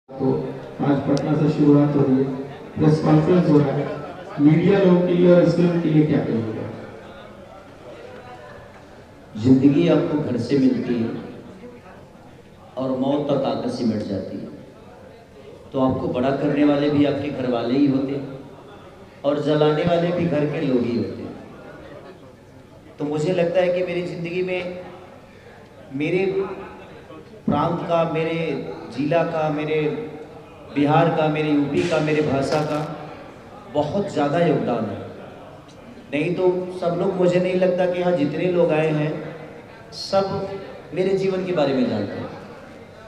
तो आज पटना से शुरुआत हो रही है, प्रेस कॉन्फ्रेंस हो रहा है, मीडिया लोगों के लिए और स्टूडेंट के लिए क्या कहिएगा? जिंदगी आपको घर से मिलती है और मौत तक आकर सिमट जाती है, तो आपको बड़ा करने वाले भी आपके घर वाले ही होते हैं और जलाने वाले भी घर के लोग ही होते हैं। तो मुझे लगता है कि मेरी ज़िंदगी में मेरे प्रांत का, मेरे जिला का, मेरे बिहार का, मेरे यूपी का, मेरे भाषा का बहुत ज़्यादा योगदान है। नहीं तो सब लोग, मुझे नहीं लगता कि यहाँ जितने लोग आए हैं सब मेरे जीवन के बारे में जानते हैं।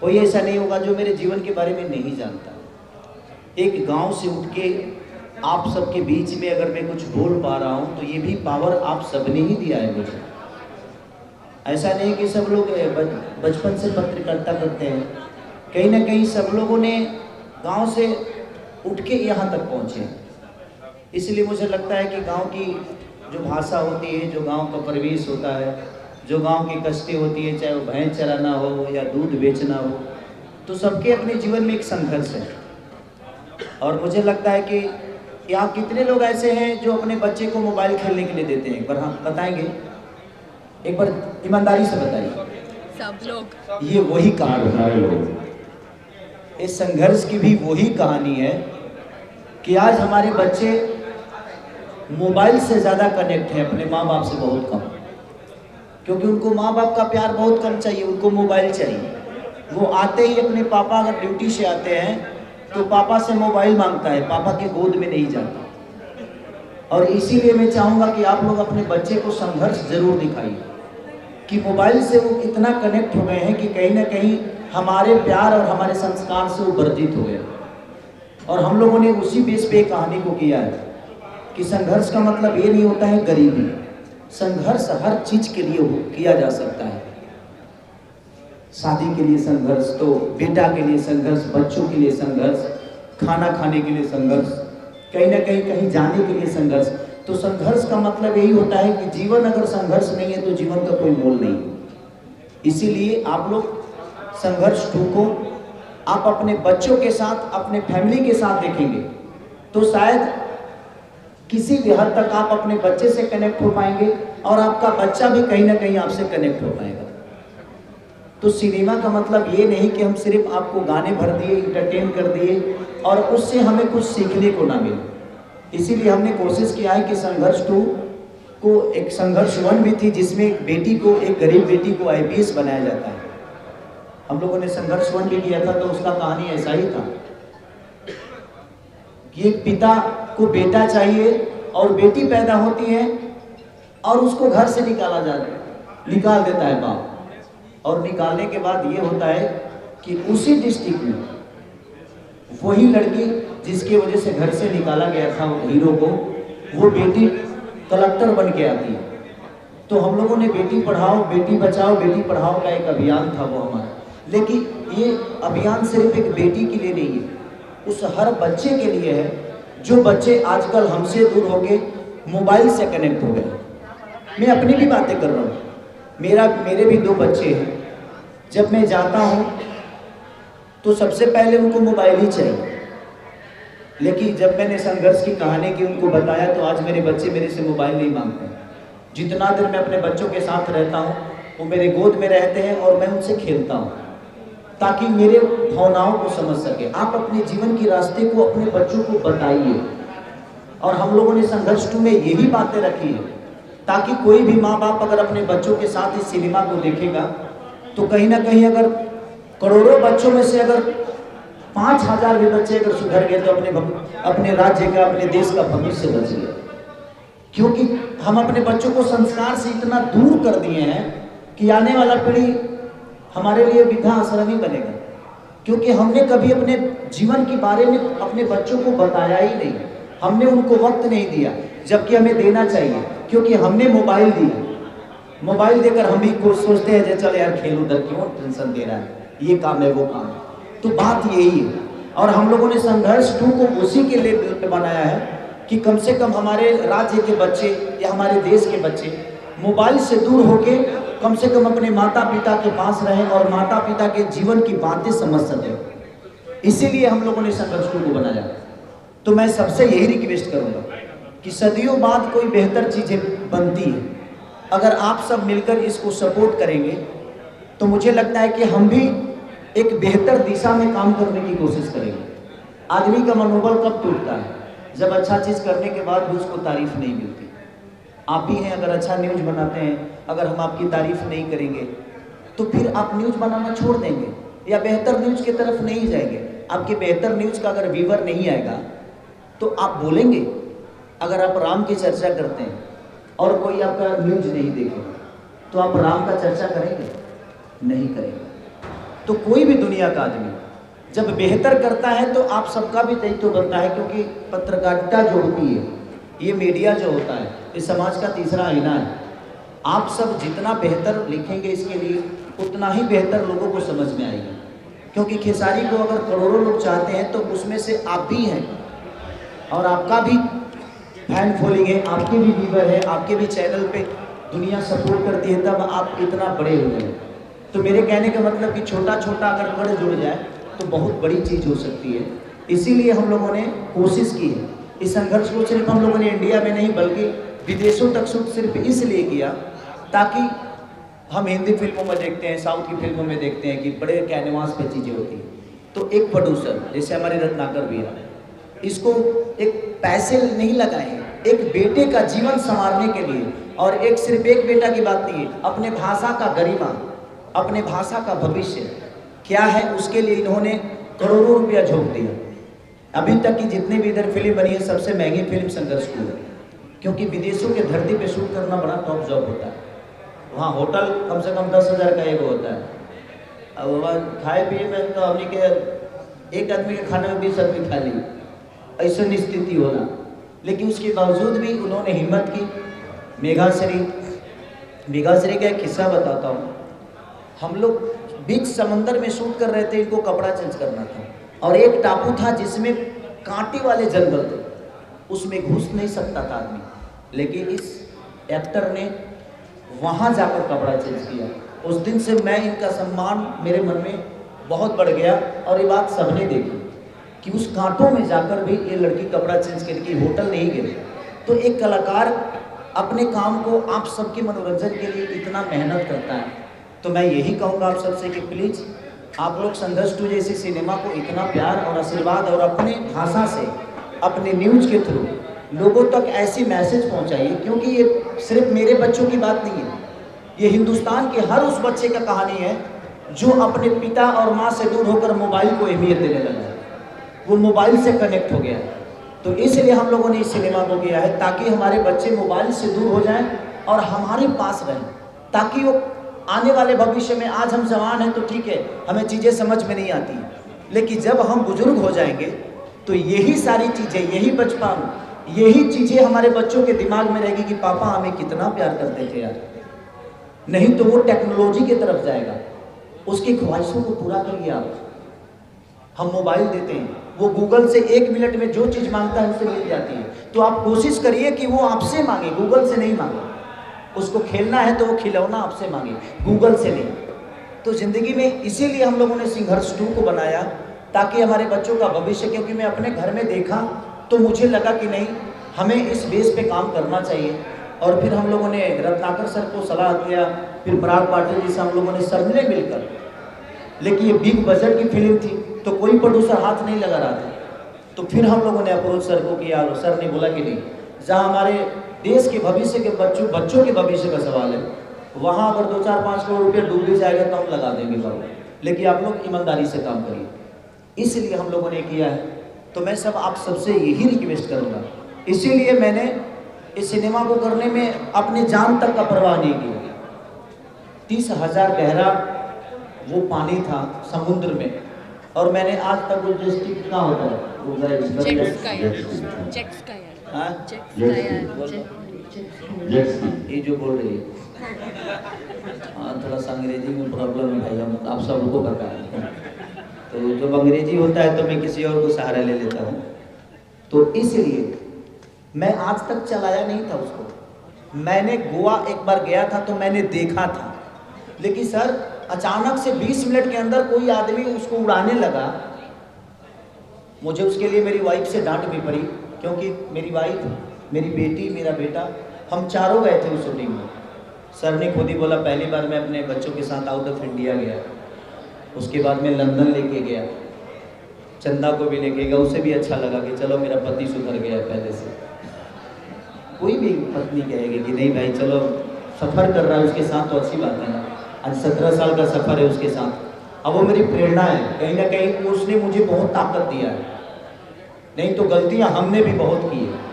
कोई ऐसा नहीं होगा जो मेरे जीवन के बारे में नहीं जानता। एक गांव से उठ के आप सबके बीच में अगर मैं कुछ बोल पा रहा हूँ तो ये भी पावर आप सबने ही दिया है मुझे। ऐसा नहीं कि सब लोग बचपन से पत्रकारिता करते हैं, कहीं ना कहीं सब लोगों ने गांव से उठ के यहाँ तक पहुँचे। इसलिए मुझे लगता है कि गांव की जो भाषा होती है, जो गांव का परिवेश होता है, जो गांव की कष्टें होती है, चाहे वो भैंस चराना हो या दूध बेचना हो, तो सबके अपने जीवन में एक संघर्ष है। और मुझे लगता है कि यहाँ कितने लोग ऐसे हैं जो अपने बच्चे को मोबाइल खेलने के लिए देते हैं? एक बार हम बताएंगे, एक बार ईमानदारी से बताइए। सब लोग। ये वही कहानी है, इस संघर्ष की भी वही कहानी है कि आज हमारे बच्चे मोबाइल से ज़्यादा कनेक्ट हैं अपने माँ बाप से बहुत कम, क्योंकि उनको माँ बाप का प्यार बहुत कम चाहिए, उनको मोबाइल चाहिए। वो आते ही अपने पापा अगर ड्यूटी से आते हैं तो पापा से मोबाइल मांगता है, पापा के गोद में नहीं जाता। और इसीलिए मैं चाहूँगा कि आप लोग अपने बच्चे को संघर्ष जरूर दिखाइए कि मोबाइल से वो इतना कनेक्ट हो गए हैं कि कहीं ना कहीं हमारे प्यार और हमारे संस्कार से वो वर्जित हो गए। और हम लोगों ने उसी बेस पे कहानी को किया है कि संघर्ष का मतलब ये नहीं होता है गरीबी। संघर्ष हर चीज के लिए किया जा सकता है। शादी के लिए संघर्ष, तो बेटा के लिए संघर्ष, बच्चों के लिए संघर्ष, खाना खाने के लिए संघर्ष, कहीं ना कहीं जाने के लिए संघर्ष। तो संघर्ष का मतलब यही होता है कि जीवन अगर संघर्ष नहीं है तो जीवन का कोई मोल नहीं है। इसीलिए आप लोग संघर्ष 2 को आप अपने बच्चों के साथ, अपने फैमिली के साथ देखेंगे तो शायद किसी भी हद तक आप अपने बच्चे से कनेक्ट हो पाएंगे और आपका बच्चा भी कहीं ना कहीं आपसे कनेक्ट हो पाएगा। तो सिनेमा का मतलब ये नहीं कि हम सिर्फ आपको गाने भर दिए, इंटरटेन कर दिए और उससे हमें कुछ सीखने को ना मिले। इसीलिए हमने कोशिश किया है कि संघर्ष 2 को, एक संघर्ष 1 भी थी जिसमें एक बेटी को, एक गरीब बेटी को IPS बनाया जाता है। हम लोगों ने संघर्ष 1 भी किया था, तो उसका कहानी ऐसा ही था कि एक पिता को बेटा चाहिए और बेटी पैदा होती है और उसको घर से निकाल देता है बाप। और निकालने के बाद ये होता है कि उसी डिस्ट्रिक्ट में वही लड़की जिसकी वजह से घर से निकाला गया था हीरो को, वो बेटी कलेक्टर बन के आती है। तो हम लोगों ने बेटी पढ़ाओ, बेटी बचाओ, बेटी पढ़ाओ का एक अभियान था वो हमारा। लेकिन ये अभियान सिर्फ एक बेटी के लिए नहीं है, उस हर बच्चे के लिए है जो बच्चे आजकल हमसे दूर हो गए, मोबाइल से कनेक्ट हो गए। मैं अपनी भी बातें कर रहा हूँ, मेरे भी 2 बच्चे हैं। जब मैं जाता हूँ तो सबसे पहले उनको मोबाइल ही चाहिए। लेकिन जब मैंने संघर्ष की कहानी की उनको बताया तो आज मेरे बच्चे मेरे से मोबाइल नहीं मांगते। जितना देर मैं अपने बच्चों के साथ रहता हूँ वो मेरे गोद में रहते हैं और मैं उनसे खेलता हूँ ताकि मेरे भावनाओं को समझ सके। आप अपने जीवन के रास्ते को अपने बच्चों को बताइए। और हम लोगों ने संघर्ष 2 में यही बातें रखी है ताकि कोई भी माँ बाप अगर अपने बच्चों के साथ इस सिनेमा को देखेगा तो कहीं ना कहीं अगर करोड़ों बच्चों में से अगर 5000 भी बच्चे अगर सुधर गए तो अपने राज्य का, अपने देश का भविष्य बच गया। क्योंकि हम अपने बच्चों को संस्कार से इतना दूर कर दिए हैं कि आने वाला पीढ़ी हमारे लिए वृद्धा आश्रम ही बनेगा, क्योंकि हमने कभी अपने जीवन के बारे में अपने बच्चों को बताया ही नहीं। हमने उनको वक्त नहीं दिया, जबकि हमें देना चाहिए, क्योंकि हमने मोबाइल दिया। मोबाइल देकर हम भी कुछ सोचते हैं चल यार खेल, उधर क्यों टेंशन दे रहा है, ये काम है वो काम है। तो बात यही है। और हम लोगों ने संघर्ष 2 को उसी के लिए बनाया है कि कम से कम हमारे राज्य के बच्चे या हमारे देश के बच्चे मोबाइल से दूर होके कम से कम अपने माता पिता के पास रहें और माता पिता के जीवन की बातें समझ सकें। इसीलिए हम लोगों ने संघर्ष टू को बनाया। तो मैं सबसे यही रिक्वेस्ट करूंगा कि सदियों बाद कोई बेहतर चीजें बनती है, अगर आप सब मिलकर इसको सपोर्ट करेंगे तो मुझे लगता है कि हम भी एक बेहतर दिशा में काम करने की कोशिश करेंगे। आदमी का मनोबल कब टूटता है? जब अच्छा चीज करने के बाद भी उसको तारीफ नहीं मिलती। आप भी हैं, अगर अच्छा न्यूज बनाते हैं, अगर हम आपकी तारीफ नहीं करेंगे तो फिर आप न्यूज बनाना छोड़ देंगे या बेहतर न्यूज की तरफ नहीं जाएंगे। आपके बेहतर न्यूज का अगर व्यूअर नहीं आएगा तो आप बोलेंगे। अगर आप राम की चर्चा करते हैं और कोई आपका न्यूज नहीं देखे तो आप राम का चर्चा करेंगे? नहीं करेंगे। तो कोई भी दुनिया का आदमी जब बेहतर करता है तो आप सबका भी दायित्व बनता है, क्योंकि पत्रकारिता जो होती है, ये मीडिया जो होता है, ये समाज का तीसरा आईना है। आप सब जितना बेहतर लिखेंगे इसके लिए उतना ही बेहतर लोगों को समझ में आएगा। क्योंकि खेसारी को अगर करोड़ों लोग चाहते हैं तो उसमें से आप भी हैं और आपका भी फैन फॉलोइंग है, आपके भी व्यूअर है, आपके भी चैनल पे दुनिया सपोर्ट करती है, तब आप इतना बड़े हो गए। तो मेरे कहने का मतलब कि छोटा छोटा अगर कड़ जुड़ जाए तो बहुत बड़ी चीज़ हो सकती है। इसीलिए हम लोगों ने कोशिश की है। इस संघर्ष को सिर्फ हम लोगों ने इंडिया में नहीं बल्कि विदेशों तक शूट सिर्फ इसलिए किया ताकि हम हिंदी फिल्मों में देखते हैं, साउथ की फिल्मों में देखते हैं कि बड़े कैनवास पे चीज़ें होती हैं। तो एक प्रोड्यूसर जैसे हमारे रत्नाकर भैया, इसको एक पैसे नहीं लगाए, एक बेटे का जीवन संवारने के लिए, और एक सिर्फ एक बेटा की बात नहीं है, अपने भाषा का गरिमा, अपने भाषा का भविष्य क्या है उसके लिए इन्होंने करोड़ों रुपया झोंक दिया। अभी तक की जितनी भी इधर फिल्म बनी है सबसे महंगी फिल्म संघर्ष टू है, क्योंकि विदेशों के धरती पे शूट करना बड़ा टॉप जॉब होता है। वहाँ होटल कम से कम 10,000 का एक होता है। अब वहाँ खाए पिए में तो हमने के एक आदमी के खाने में 20 आदमी खा ली, ऐसा स्थिति होना। लेकिन उसके बावजूद भी उन्होंने हिम्मत की। मेघाश्री का एक किस्सा बताता हूँ। हम लोग बीच समंदर में शूट कर रहे थे, इनको कपड़ा चेंज करना था, और एक टापू था जिसमें कांटे वाले जंगल थे, उसमें घुस नहीं सकता था आदमी। लेकिन इस एक्टर ने वहाँ जाकर कपड़ा चेंज किया। उस दिन से मैं इनका सम्मान मेरे मन में बहुत बढ़ गया, और ये बात सबने देखी कि उस कांटों में जाकर भी ये लड़की कपड़ा चेंज करके होटल नहीं गई। तो एक कलाकार अपने काम को आप सबके मनोरंजन के लिए इतना मेहनत करता है। तो मैं यही कहूँगा आप सबसे कि प्लीज़ आप लोग संघर्ष टू जैसी सिनेमा को इतना प्यार और आशीर्वाद और अपने भाषा से, अपने न्यूज के थ्रू लोगों तक ऐसी मैसेज पहुँचाइए, क्योंकि ये सिर्फ मेरे बच्चों की बात नहीं है, ये हिंदुस्तान के हर उस बच्चे का कहानी है जो अपने पिता और माँ से दूर होकर मोबाइल को अहमियत देने लगा है, वो मोबाइल से कनेक्ट हो गया। तो इसलिए हम लोगों ने इस सिनेमा को किया है ताकि हमारे बच्चे मोबाइल से दूर हो जाएं और हमारे पास रहें, ताकि वो आने वाले भविष्य में, आज हम जवान हैं तो ठीक है, हमें चीज़ें समझ में नहीं आती, लेकिन जब हम बुजुर्ग हो जाएंगे तो यही सारी चीज़ें, यही बचपन, यही चीज़ें हमारे बच्चों के दिमाग में रहेगी कि पापा हमें कितना प्यार करते थे यार। नहीं तो वो टेक्नोलॉजी की तरफ जाएगा, उसकी ख्वाहिशों को पूरा करिए आप। हम मोबाइल देते हैं, वो गूगल से 1 मिनट में जो चीज़ मांगता है उसे मिल जाती है। तो आप कोशिश करिए कि वो आपसे मांगे, गूगल से नहीं मांगे। उसको खेलना है तो वो खिलौना आपसे मांगे, गूगल से नहीं। तो ज़िंदगी में इसीलिए हम लोगों ने संघर्ष टू को बनाया, ताकि हमारे बच्चों का भविष्य, क्योंकि मैं अपने घर में देखा तो मुझे लगा कि नहीं, हमें इस बेस पे काम करना चाहिए। और फिर हम लोगों ने रत्नाकर सर को सलाह दिया, फिर पराग पाटिल जी से हम लोगों ने सबने मिलकर, लेकिन ये बिग बजट की फिल्म थी तो कोई प्रोड्यूसर हाथ नहीं लगा रहा था। तो फिर हम लोगों ने अप्रोच सर को किया और सर ने बोला कि नहीं, जहाँ हमारे देश के भविष्य के बच्चों के भविष्य का सवाल है, वहाँ अगर 2-4-5 करोड़ रुपया डूब भी जाएगा तो हम लगा देंगे बाबू, लेकिन आप लोग ईमानदारी से काम करिए। इसलिए हम लोगों ने किया है। तो मैं सब आप सबसे यही रिक्वेस्ट करूँगा। इसीलिए मैंने इस सिनेमा को करने में अपनी जान तक का परवाह नहीं की। 30,000 गहरा वो पानी था समुद्र में, और मैंने आज तक वो डिस्ट्रिक्ट कहाँ होता है ये जो बोल रही है, हाँ थोड़ा सा अंग्रेजी में प्रॉब्लम है भाई, हम आप सब लोगों का कारण। तो जब अंग्रेजी होता है तो मैं किसी और को सहारा ले लेता हूँ। तो इसलिए मैं आज तक चलाया नहीं था उसको। मैंने गोवा एक बार गया था तो मैंने देखा था, लेकिन सर अचानक से 20 मिनट के अंदर कोई आदमी उसको उड़ाने लगा मुझे उसके लिए मेरी वाइफ से डांट भी पड़ी, क्योंकि मेरी वाइफ, मेरी बेटी, मेरा बेटा, हम चारों गए थे उस शूटिंग में। सर ने खुद ही बोला, पहली बार मैं अपने बच्चों के साथ आउट ऑफ इंडिया गया। उसके बाद मैं लंदन लेके गया, चंदा को भी लेके गया, उसे भी अच्छा लगा कि चलो मेरा पति सुधर गया पहले से। कोई भी पत्नी कहेगी कि नहीं भाई चलो सफ़र कर रहा है उसके साथ तो अच्छी बात है ना। आज 17 साल का सफ़र है उसके साथ। अब वो मेरी प्रेरणा है, कहीं ना कहीं उसने मुझे बहुत ताकत दिया है, नहीं तो गलतियां हमने भी बहुत की है।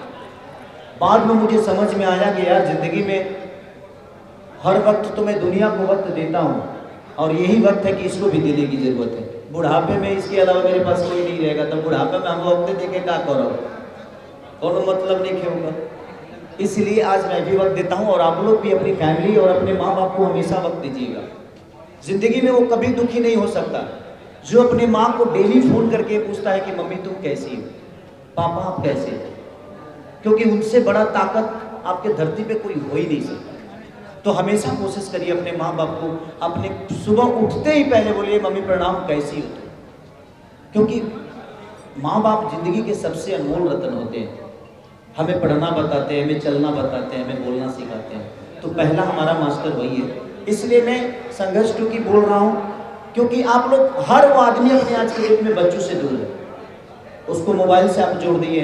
बाद में मुझे समझ में आया कि यार ज़िंदगी में हर वक्त तो मैं दुनिया को वक्त देता हूँ, और यही वक्त है कि इसको भी देने की ज़रूरत है। बुढ़ापे में इसके अलावा मेरे पास कोई नहीं रहेगा, तो बुढ़ापे में हम वक्त देके क्या करो, कोनो मतलब नहीं होगा। इसलिए आज मैं भी वक्त देता हूँ, और आप लोग भी अपनी फैमिली और अपने माँ बाप को हमेशा वक्त दीजिएगा। ज़िंदगी में वो कभी दुखी नहीं हो सकता जो अपने माँ को डेली फ़ोन करके पूछता है कि मम्मी तुम कैसी हो, पापा आप कैसे हो, क्योंकि उनसे बड़ा ताकत आपके धरती पे कोई हो ही नहीं सकता। तो हमेशा कोशिश करिए अपने माँ बाप को, अपने सुबह उठते ही पहले बोलिए मम्मी प्रणाम कैसी हो, क्योंकि माँ बाप जिंदगी के सबसे अनमोल रत्न होते हैं। हमें पढ़ना बताते हैं, हमें चलना बताते हैं, हमें बोलना सिखाते हैं, तो पहला हमारा मास्टर वही है। इसलिए मैं संघर्ष 2 की बोल रहा हूँ, क्योंकि आप लोग, हर वो आदमी अपने आज के डेट में बच्चों से दूर है, उसको मोबाइल से आप जोड़ दिए,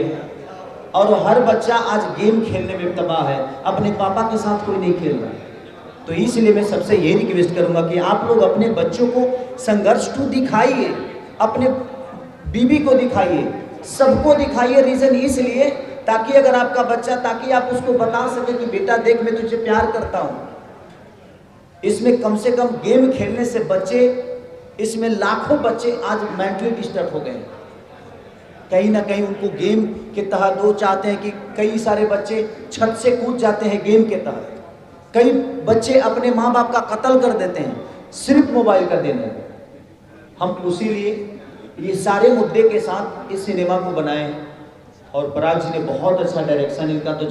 और हर बच्चा आज गेम खेलने में तबाह है, अपने पापा के साथ कोई नहीं खेल रहा। तो इसलिए मैं सबसे ये रिक्वेस्ट करूंगा कि आप लोग अपने बच्चों को संघर्ष 2 दिखाइए, अपने बीवी को दिखाइए, सबको दिखाइए। रीज़न इसलिए ताकि अगर आपका बच्चा, ताकि आप उसको बता सके कि बेटा देख मैं तुझे प्यार करता हूँ। इसमें कम से कम गेम खेलने से बच्चे, इसमें लाखों बच्चे आज मेंटली डिस्टर्ब हो गए हैं। कहीं ना कहीं उनको गेम के तहत वो चाहते हैं कि कई सारे बच्चे छत से कूद जाते हैं गेम के तहत, कई बच्चे अपने माँ बाप का कत्ल कर देते हैं सिर्फ मोबाइल का देने में। हम इसीलिए ये सारे मुद्दे के साथ इस सिनेमा को बनाए, और पराग जी ने बहुत अच्छा डायरेक्शन, इनका तो